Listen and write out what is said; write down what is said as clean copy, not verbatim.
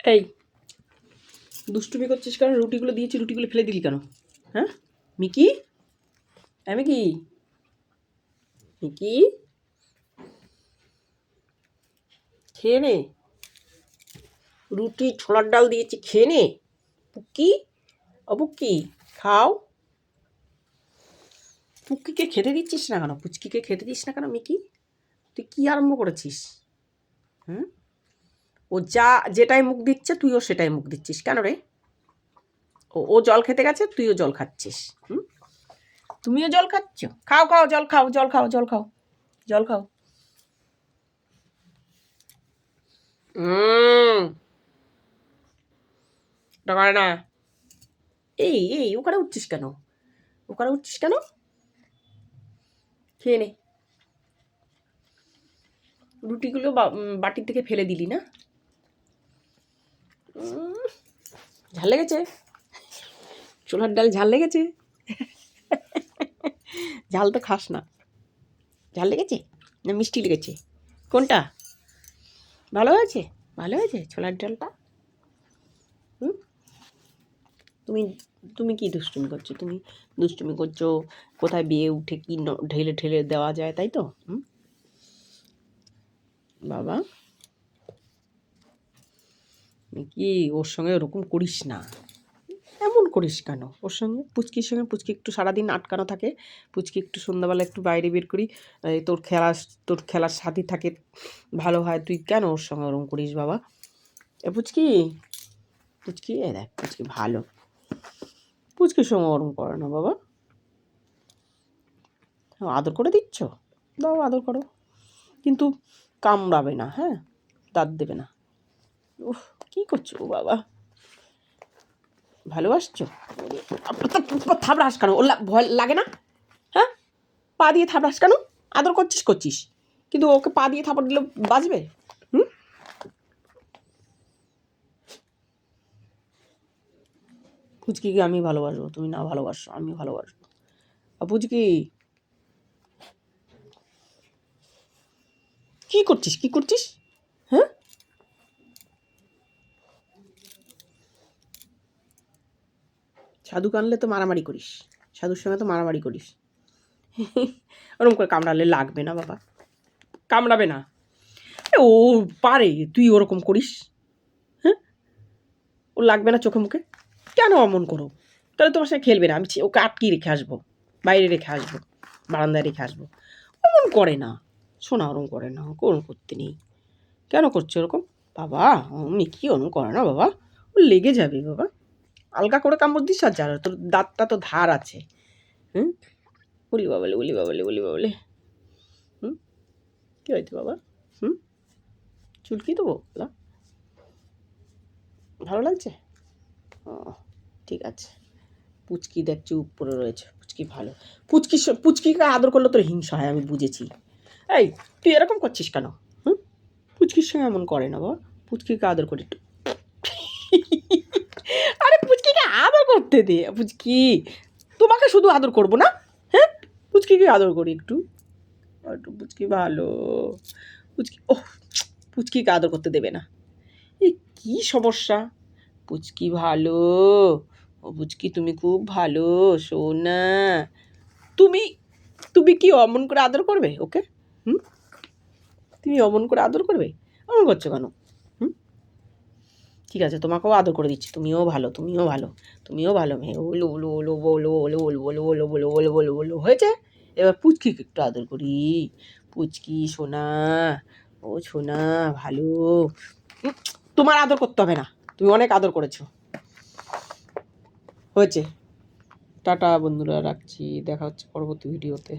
এই দুষ্টুমি করছিস কেন? রুটিগুলো দিয়েছি, রুটিগুলো ফেলে দিলি কেন? হ্যাঁ মিকি, মিকি, মিকি, খেয়ে নে। রুটি ছোলার ডাল দিয়েছি, খেয়ে নে। পুক্কি, অপুক্কি, খাও। পুক্কিকে খেতে দিচ্ছিস না কেন? পুচকিকে খেতে দিস না কেন মিকি? তুই কী আরম্ভ করেছিস? হুম, ও যেটাই মুখ দিচ্ছে তুইও সেটাই মুখ দিচ্ছিস কেন রে? ও জল খেতে গেছে, তুইও জল খাচ্ছিস। হুম, তুমিও জল খাচ্ছ? খাও খাও, জল খাও, জল খাও, জল খাও, জল খাও। করে না। এই ওখানে উঠছিস কেন? ওখানে উঠছিস কেন? খেয়ে নে। রুটিগুলো বাটির থেকে ফেলে দিলি না? ঝাল লেগেছে? ছোলার ডাল ঝাল লেগেছে? ঝাল তো খাস না। ঝাল লেগেছে না মিষ্টি লেগেছে? কোনটা ভালো হয়েছে? ভালো হয়েছে ছোলার ডালটা? হুম, তুমি তুমি কি দুষ্টুমি করছো? তুমি দুষ্টুমি করছো কোথায় বিয়ে উঠে কি ঢেলে ঢেলে দেওয়া যায়, তাই তো? হুম, বাবা কি ওর সঙ্গে ওরকম করিস না। এমন করিস কেন ওর সঙ্গে? পুচকির সঙ্গে পুচকি একটু সারাদিন আটকানো থাকে, পুচকি একটু সন্ধ্যাবেলা একটু বাইরে বের করি, তোর খেলার সাথী থাকে, ভালো হয়। তুই কেন ওর সঙ্গে ওরকম করিস বাবা? পুচকি, পুচকি দেখ, পুচকি ভালো, পুচকির সঙ্গে ওরকম করে না বাবা। আদর করে দিচ্ছ, দাও আদর করো, কিন্তু কামড়াবে না, হ্যাঁ, দাঁত দেবে না। উফ, কী করছো বাবা? ভালোবাসছো? থাবড়াস কেন? ওর ভয় লাগে না? হ্যাঁ, পা দিয়ে থাবড়াস কেন? আদর করছিস, কিন্তু ওকে পা দিয়ে থাপড় দিলে বাঁচবে? হুম, পুচকিকে আমি ভালোবাসবো, তুমি না ভালোবাসো, আমি ভালোবাসবো। পুচকি কী করছিস? হ্যাঁ, সাধু কানলে তো মারামারি করিস, সাধুর সঙ্গে তো মারামারি করিস। ওরকম করে কামড়ালে লাগবে না বাবা, কামড়াবে না। ও পারে, তুই ওরকম করিস? হ্যাঁ, ও লাগবে না চোখে মুখে? কেন অমন করো? তাহলে তোমার সাথে খেলবে না, আমি ওকে আটকিয়ে রেখে আসবো, বাইরে রেখে আসবো, বারান্দায় রেখে আসবো। ওরকম করে না শোনা, ওরকম করে না, ওকে ওরকম করতে নেই। কেন করছো ওরকম বাবা? মিকি ওরকম করে না বাবা, ও লেগে যাবে বাবা। আলগা করে কামড় দিস আর যারা, তোর দাঁতটা তো ধার আছে। হুম, উলি বাবলে, উলি বাবলে, উলি বাবলে। হুম, কী হয়েছে বাবা? হুম, চুলকি দেবো? ভালো লাগছে? ও ঠিক আছে। পুচকি দেখ চুপ করে রয়েছে, পুচকি ভালো। পুচকিকে আদর করলে তোর হিংসা হয়, আমি বুঝেছি। এই তুই এরকম করছিস কেন? হুম, পুচকির সঙ্গে এমন করে না বাবা, পুচকিকে আদর করি একটু। আরে পুচকিকে আদর করতে দে। পুচকি, তোমাকে শুধু আদর করবো না, হ্যাঁ, পুচকিকে আদর করি একটু। একটু পুচকি ভালো, পুচকি ও, পুচকিকে আদর করতে দেবে না, এই কী সমস্যা? পুচকি ভালো, ও পুচকি তুমি খুব ভালো সোনা। তুমি তুমি কি অমন করে আদর করবে ওকে? হুম, তুমি অমন করে আদর করবে? অমন করছো কেন? হুম, ঠিক আছে, তোমাকেও আদর করে দিচ্ছি, তুমিও ভালো, তুমিও ভালো, তুমিও ভালো মেয়ে। ওলো ওলো ওলো বলো ওলো ওলো ওলো ওলো বলো ওলো বলো বলো হয়েছে। এবার পুচকিকে একটু আদর করি। পুচকি সোনা, ও সোনা ভালো। তোমার আদর করতে হবে না, তুমি অনেক আদর করেছো, হয়েছে। টাটা বন্ধুরা, রাখছি, দেখা হচ্ছে পরবর্তী ভিডিওতে।